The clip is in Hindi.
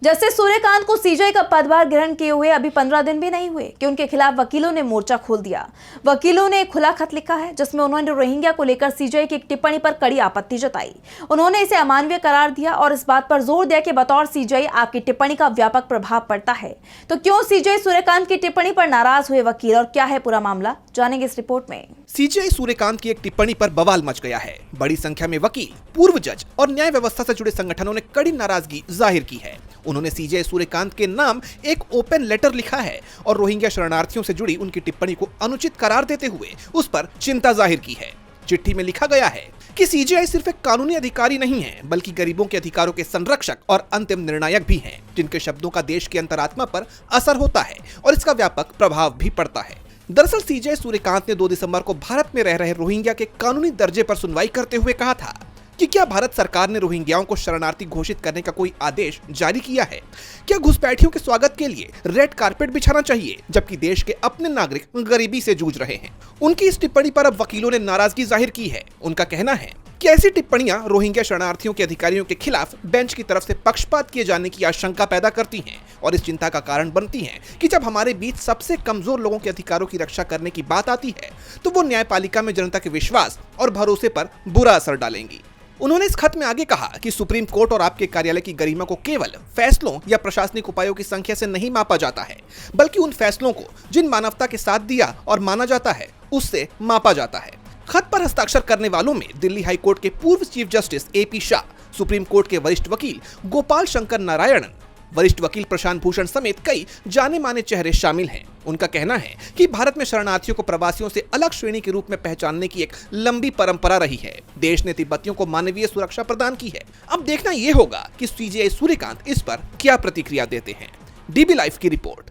जस्टिस सूर्यकांत को सीजेआई का पदभार ग्रहण किए हुए अभी 15 दिन भी नहीं हुए कि उनके खिलाफ वकीलों ने मोर्चा खोल दिया। वकीलों ने एक खुला खत लिखा है जिसमें उन्होंने रोहिंग्या को लेकर सीजेआई की एक टिप्पणी पर कड़ी आपत्ति जताई। उन्होंने इसे अमानवीय करार दिया और इस बात पर जोर दिया कि बतौर सीजेआई आपकी टिप्पणी का व्यापक प्रभाव पड़ता है। तो क्यों सीजेआई सूर्यकांत की टिप्पणी पर नाराज हुए वकील और क्या है पूरा मामला, जानेंगे इस रिपोर्ट में। सीजेआई सूर्यकांत की एक टिप्पणी पर बवाल मच गया है। बड़ी संख्या में वकील, पूर्व जज और न्याय व्यवस्था से जुड़े संगठनों ने कड़ी नाराजगी जाहिर की है। उन्होंने सीजेआई सूर्यकांत के नाम एक ओपन लेटर लिखा है और रोहिंग्या शरणार्थियों से जुड़ी उनकी टिप्पणी को अनुचित करार देते हुए उस पर चिंता जाहिर की है। चिट्ठी में लिखा गया है कि सीजेआई सिर्फ एक कानूनी अधिकारी नहीं है, बल्कि गरीबों के अधिकारों के संरक्षक और अंतिम निर्णायक भी हैं, जिनके शब्दों का देश की अंतरात्मा पर असर होता है और इसका व्यापक प्रभाव भी पड़ता है। दरअसल सीजेआई सूर्यकांत ने 2 दिसंबर को भारत में रह रहे रोहिंग्या के कानूनी दर्जे पर सुनवाई करते हुए कहा था कि क्या भारत सरकार ने रोहिंग्याओं को शरणार्थी घोषित करने का कोई आदेश जारी किया है? क्या घुसपैठियों के स्वागत के लिए रेड कारपेट बिछाना चाहिए, जबकि देश के अपने नागरिक गरीबी से जूझ रहे हैं? उनकी इस टिप्पणी पर अब वकीलों ने नाराजगी जाहिर की है। उनका कहना है कि ऐसी टिप्पणियां रोहिंग्या शरणार्थियों के अधिकारियों के खिलाफ बेंच की तरफ से पक्षपात किए जाने की आशंका पैदा करती हैं और इस चिंता का कारण बनती हैं कि जब हमारे बीच सबसे कमजोर लोगों के अधिकारों की रक्षा करने की बात आती है तो वो न्यायपालिका में जनता के विश्वास और भरोसे पर बुरा असर डालेंगी। उन्होंने इस खत में आगे कहा कि सुप्रीम कोर्ट और आपके कार्यालय की गरिमा को केवल फैसलों या प्रशासनिक उपायों की संख्या से नहीं मापा जाता है, बल्कि उन फैसलों को जिन मानवता के साथ दिया और माना जाता है उससे मापा जाता है। खत पर हस्ताक्षर करने वालों में दिल्ली हाई कोर्ट के पूर्व chief justice AP Shah, supreme court के वरिष्ठ वकील गोपाल शंकर नारायणन, वरिष्ठ वकील प्रशांत भूषण समेत कई जाने माने चेहरे शामिल हैं। उनका कहना है कि भारत में शरणार्थियों को प्रवासियों से अलग श्रेणी के रूप में पहचानने की एक लंबी परंपरा रही है। देश ने तिब्बतियों को मानवीय सुरक्षा प्रदान की है। अब देखना यह होगा कि सीजेआई सूर्यकांत इस पर क्या प्रतिक्रिया देते हैं। DB लाइव की रिपोर्ट।